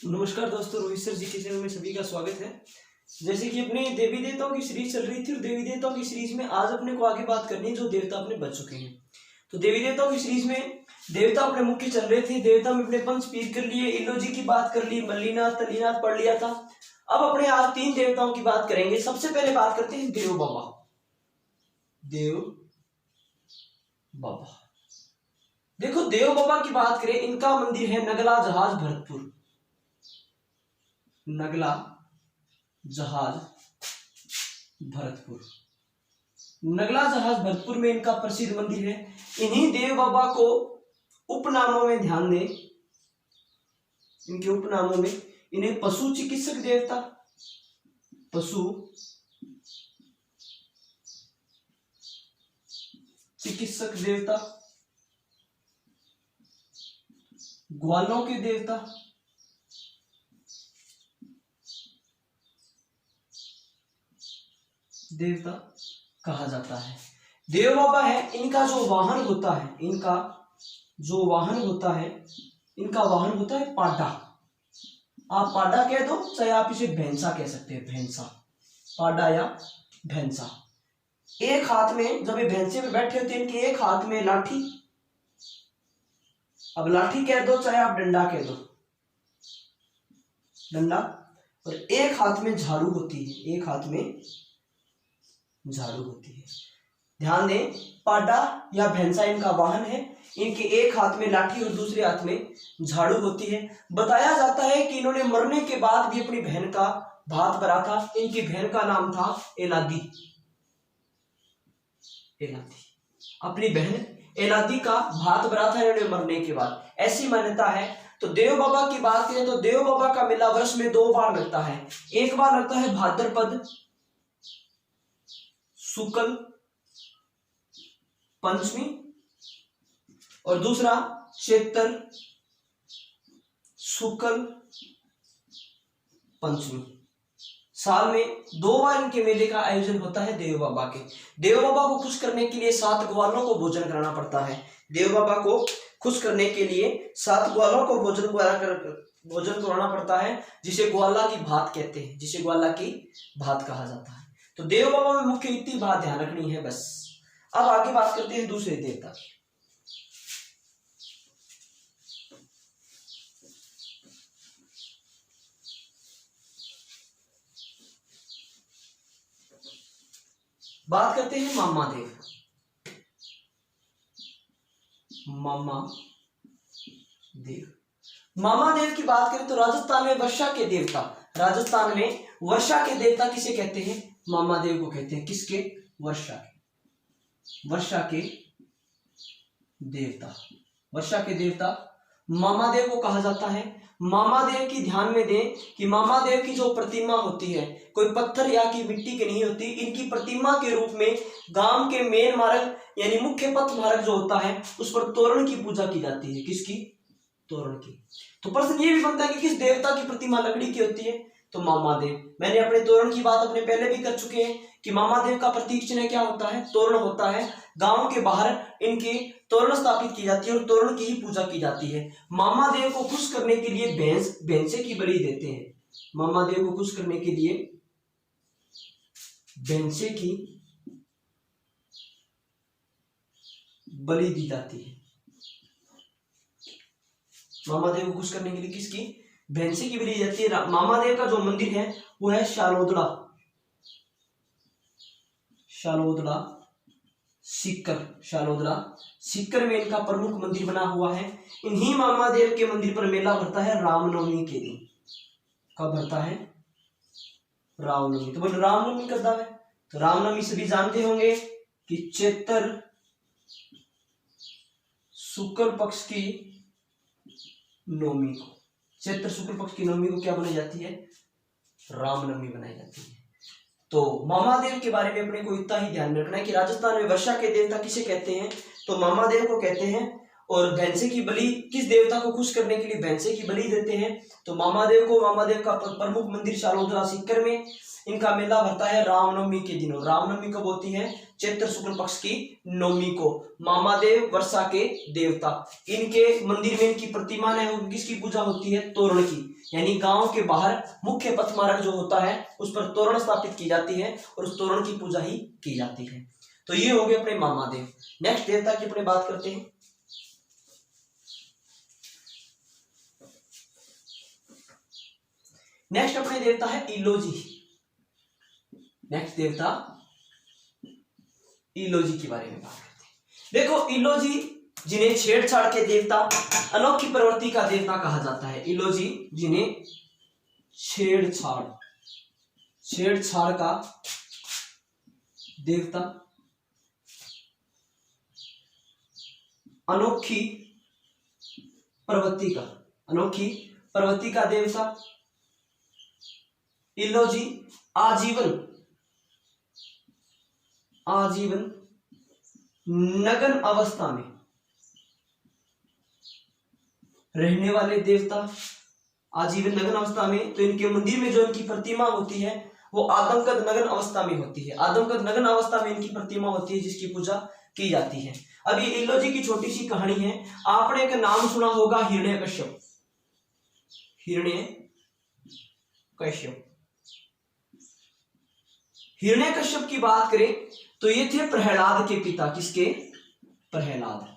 नमस्कार दोस्तों, रोहित सर जी के चैनल में सभी का स्वागत है। जैसे कि अपनी देवी देवताओं की सीरीज चल रही थी और देवी देवताओं की सीरीज में आज अपने को आगे बात करनी है जो देवता अपने बच चुके हैं। तो देवी देवताओं की सीरीज में देवता अपने मुख्य चल रहे थे। देवता में अपने पंच पीर कर लिए, इलोजी की बात कर ली, मल्लीनाथ तल्लीनाथ पढ़ लिया था। अब अपने आज 3 देवताओं की बात करेंगे। सबसे पहले बात करते हैं देव बाबा। देव बाबा, देखो देव बाबा की बात करें, इनका मंदिर है नगला जहाज भरतपुर। नगला जहाज भरतपुर, नगला जहाज भरतपुर में इनका प्रसिद्ध मंदिर है। इन्हीं देव बाबा को उपनामों में ध्यान दें, इनके उपनामों में इन्हें पशु चिकित्सक देवता, पशु चिकित्सक देवता, ग्वालों के देवता, देवता कहा जाता है। देव बाबा है, इनका जो वाहन होता है, इनका जो वाहन होता है, इनका वाहन होता है पाडा। आप पाडा कह दो, चाहे आप इसे भैंसा कह सकते हैं, भैंसा, पाडा या भैंसा। एक हाथ में, जब ये भैंसे पे बैठे होते हैं, इनके एक हाथ में लाठी, अब लाठी कह दो चाहे आप डंडा कह दो, डंडा, और एक हाथ में झाड़ू होती है, एक हाथ में झाड़ू होती है। ध्यान दें, पाडा या भैंसा इनका वाहन है। इनके एक हाथ में लाठी और दूसरे हाथ में झाड़ू होती है। बताया जाता है कि इन्होंने मरने के बाद भी अपनी बहन का भात भरा था। इनकी बहन का नाम था एलादी। एलादी, अपनी बहन एलादी का भात भरा था इन्होंने मरने के बाद, ऐसी मान्यता है। तो देव बाबा की बात करें तो देव बाबा का मेला वर्ष में 2 बार लगता है। एक बार लगता है भाद्रपद शुक्ल पंचमी, और दूसरा चैत्र शुक्ल पंचमी। साल में 2 बार इनके मेले का आयोजन होता है देव बाबा के। देव बाबा को खुश करने के लिए 7 ग्वालों को भोजन कराना पड़ता है। देव बाबा को खुश करने के लिए 7 ग्वालों को भोजन कराना पड़ता है, जिसे ग्वाला की भात कहते हैं, जिसे ग्वाला की भात कहा जाता है। तो देव बाबा में मुख्य इतनी बात ध्यान रखनी है बस। अब आगे बात करते हैं दूसरे देवता की। बात करते हैं मामा देव। मामा देव, मामा देव की बात करें तो राजस्थान में वर्षा के देवता, राजस्थान में वर्षा के देवता किसे कहते हैं? मामा देव को कहते हैं। किसके? वर्षा के, वर्षा के देवता, वर्षा के देवता मामा देव को कहा जाता है। मामा देव की ध्यान में दें कि मामा देव की जो प्रतिमा होती है, कोई पत्थर या की मिट्टी की नहीं होती। इनकी प्रतिमा के रूप में गांव के मेन मार्ग यानी मुख्य पथ मार्ग जो होता है, उस पर तोरण की पूजा की जाती है। किसकी? तोरण की। तो प्रश्न ये भी बनता है कि किस देवता की प्रतिमा लकड़ी की होती है? तो मामा देव। मैंने अपने तोरण की बात अपने पहले भी कर चुके हैं कि मामा देव का प्रतीक चिन्ह क्या होता है? तोरण होता है। गांव के बाहर इनकी तोरण स्थापित की जाती है और तोरण की ही पूजा की जाती है। मामा देव को खुश करने के लिए भैंसे की बलि देते हैं। मामा देव को खुश करने के लिए भैंसे की बलि दी जाती है। मामा देव को खुश करने के लिए किसकी? भैंसे की बलि दी जाती है। मामा देव का जो मंदिर है वो है शालोदड़ा, शालोदड़ा सीकर, शालोदड़ा सीकर में इनका प्रमुख मंदिर बना हुआ है। इन्हीं मामा देव के मंदिर पर मेला भरता है रामनवमी के दिन। कब भरता है? रामनवमी। तो बोल रामनवमी कब है? तो रामनवमी सभी जानते होंगे कि चैत्र शुक्ल पक्ष की नवमी को, चैत्र शुक्ल पक्ष की नवमी को क्या बनाई जाती है? रामनवमी बनाई जाती है। तो मामा देव के बारे में अपने को इतना ही ध्यान रखना है कि राजस्थान में वर्षा के देवता किसे कहते हैं? तो मामा देव को कहते हैं। और भैंसे की बलि, किस देवता को खुश करने के लिए भैंसे की बलि देते हैं? तो मामा देव को। मामा देव का प्रमुख मंदिर शालोदरा सीकर में। इनका मेला भरता है रामनवमी के दिनों। रामनवमी कब होती है? चैत्र शुक्ल पक्ष की नवमी को। मामादेव वर्षा के देवता, इनके मंदिर में इनकी प्रतिमा है, किसकी पूजा होती है? तोरण की। यानी गांव के बाहर मुख्य पथ मार्ग जो होता है उस पर तोरण स्थापित की जाती है और उस तोरण की पूजा ही की जाती है। तो ये हो गए अपने मामादेव। नेक्स्ट देवता की अपने बात करते हैं। नेक्स्ट अपने देवता है इलोजी। नेक्स्ट देवता इलोजी के बारे में बात करते हैं। देखो इलोजी, जिन्हें छेड़छाड़ के देवता, अनोखी प्रवृत्ति का देवता कहा जाता है। इलोजी जिन्हें छेड़छाड़ का देवता, अनोखी प्रवृत्ति का देवता इलोजी आजीवन नग्न अवस्था में रहने वाले देवता, आजीवन नग्न अवस्था में। तो इनके मंदिर में जो इनकी प्रतिमा होती है वो आदमकद नग्न अवस्था में होती है। आदमकद नग्न अवस्था में इनकी प्रतिमा होती है जिसकी पूजा की जाती है। अब ये इलोजी की छोटी सी कहानी है। आपने एक नाम सुना होगा हिरण्यकश्यप। हिरण्यकश्यप की बात करें तो ये थे प्रहलाद के पिता। किसके? प्रहलाद।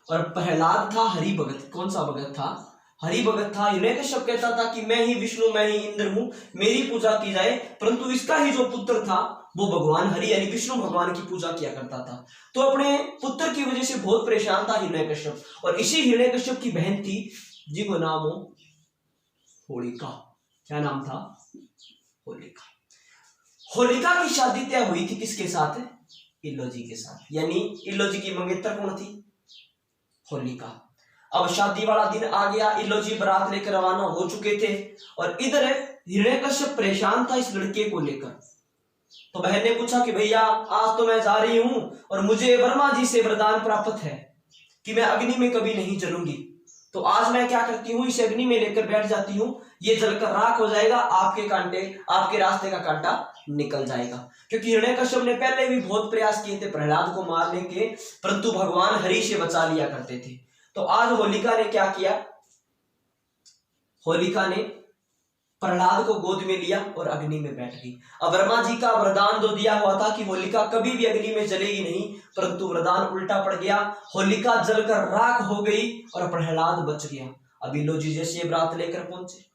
और प्रहलाद था हरि भगत। कौन सा भगत था? हरि भगत था। हिरण्यकश्यप कहता था कि मैं ही विष्णु, मैं ही इंद्र हूं, मेरी पूजा की जाए। परंतु इसका ही जो पुत्र था वो भगवान हरि यानी विष्णु भगवान की पूजा किया करता था। तो अपने पुत्र की वजह से बहुत परेशान था हिरण्यकश्यप। और इसी हिरण्यकश्यप की बहन थी जिसका नाम हो होलिका। क्या नाम था? होलिका। होलिका की शादी तय हुई थी किसके साथ? इलोजी के साथ। यानी इलोजी की मंगेतर कौन थी? होलिका। अब शादी वाला दिन आ गया, इलोजी बारात लेकर रवाना हो चुके थे और इधर हिरण्यकश्यप परेशान था इस लड़के को लेकर। तो बहन ने पूछा कि भैया आज तो मैं जा रही हूं और मुझे वर्मा जी से वरदान प्राप्त है कि मैं अग्नि में कभी नहीं जलूंगी। तो आज मैं क्या करती हूँ, इस अग्नि में लेकर बैठ जाती हूँ, ये जलकर राख हो जाएगा, आपके रास्ते का कांटा निकल जाएगा। क्योंकि हिरण्यकश्यप ने पहले भी बहुत प्रयास किए थे प्रहलाद को मारने के, परंतु भगवान हरि से बचा लिया करते थे। तो आज होलिका ने क्या किया? होलिका ने प्रहलाद को गोद में लिया और अग्नि में बैठ गई। अब वर्मा जी का वरदान जो दिया हुआ था कि होलिका कभी भी अग्नि में जलेगी नहीं, परंतु वरदान उल्टा पड़ गया। होलिका जलकर राख हो गई और प्रहलाद बच गया। अब इलोजी जैसे बारात लेकर पहुंचे,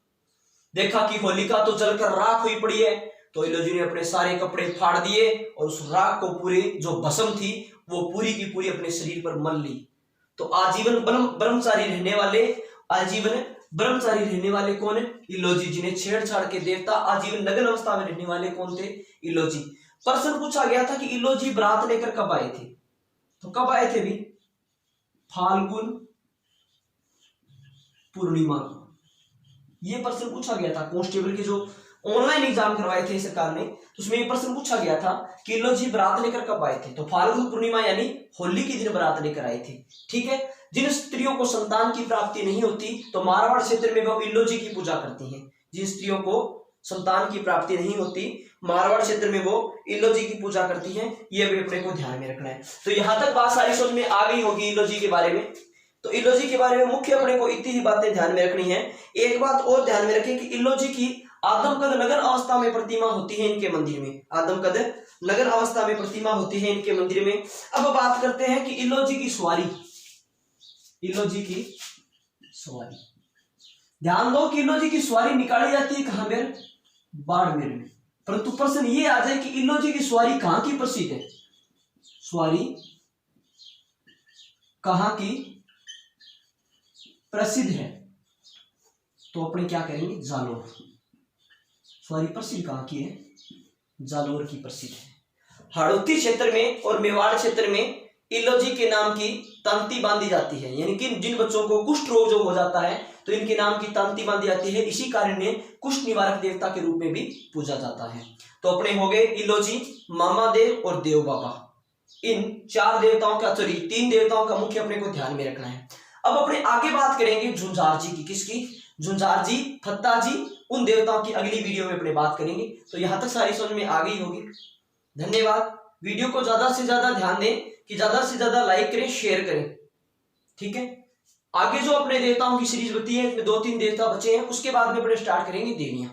देखा कि होलिका तो जलकर राख हुई पड़ी है। तो इलोजी ने अपने सारे कपड़े फाड़ दिए और उस राख को पूरे जो भस्म थी वो पूरी की पूरी अपने शरीर पर मल ली। तो आजीवन ब्रह्मचारी रहने वाले कौन है? इलोजी। जिन्हें छेड़छाड़ के देवता, आजीवन नग्न अवस्था में रहने वाले कौन थे? इलोजी। प्रश्न पूछा गया था कि इलोजी बारात लेकर कब आए थे? तो कब आए थे भी? फाल्गुन पूर्णिमा को। यह प्रश्न पूछा गया था। कांस्टेबल के जो ऑनलाइन एग्जाम करवाए थे सरकार ने, तो उसमें यह प्रश्न पूछा गया था कि इलोजी बारात लेकर कब आए थे? तो फाल्गुन पूर्णिमा यानी होली के दिन बारात लेकर आए थे। ठीक है। जिन स्त्रियों को संतान की प्राप्ति नहीं होती तो मारवाड़ क्षेत्र में वो इलोजी की पूजा करती हैं। जिन स्त्रियों को संतान की प्राप्ति नहीं होती मारवाड़ क्षेत्र में वो इलोजी की पूजा करती हैं। ये भी अपने को ध्यान में रखना है। तो यहां तक बात सारी समझ में आ गई होगी इलोजी के बारे में। तो इलोजी के बारे में मुख्य अपने को इतनी ही बातें ध्यान में रखनी है। एक बात और ध्यान में रखें कि इलोजी की आदमकद नगर अवस्था में प्रतिमा होती है इनके मंदिर में। आदमकद नगर अवस्था में प्रतिमा होती है इनके मंदिर में। अब बात करते हैं कि इलोजी की सवारी। ध्यान दो कि इलोजी की सवारी निकाली जाती है कहां पर? बाड़मेर में। परंतु प्रश्न ये आ जाए कि इलोजी की सवारी कहां की प्रसिद्ध है? सवारी कहां की प्रसिद्ध है? तो अपने क्या करेंगे? जालोर। सवारी प्रसिद्ध कहां की है? जालोर की प्रसिद्ध है। हाड़ौती क्षेत्र में और मेवाड़ क्षेत्र में इलोजी के नाम की तांती बांधी जाती है। यानी कि जिन बच्चों को कुष्ठ रोग जो हो जाता है तो इनके नाम की तांती बांधी जाती है। इसी कारण ने कुष्ठ निवारक देवता के रूप में भी पूजा जाता है। तो अपने हो गए इलोजी, मामादेव और देव बाबा। इन 4 देवताओं का 3 देवताओं का मुख्य अपने को ध्यान में रखना है। अब अपने आगे बात करेंगे झुंझार जी की। किसकी? झुंझार जी, फत्ता जी, उन देवताओं की अगली वीडियो में अपने बात करेंगे। तो यहां तक सारी समझ में आ गई होगी। धन्यवाद। वीडियो को ज्यादा से ज्यादा ध्यान दें कि ज्यादा से ज्यादा लाइक करें, शेयर करें, ठीक है। आगे जो अपने देवताओं की सीरीज बची है, इसमें 2-3 देवता बचे हैं, उसके बाद में अपने स्टार्ट करेंगे देवियां।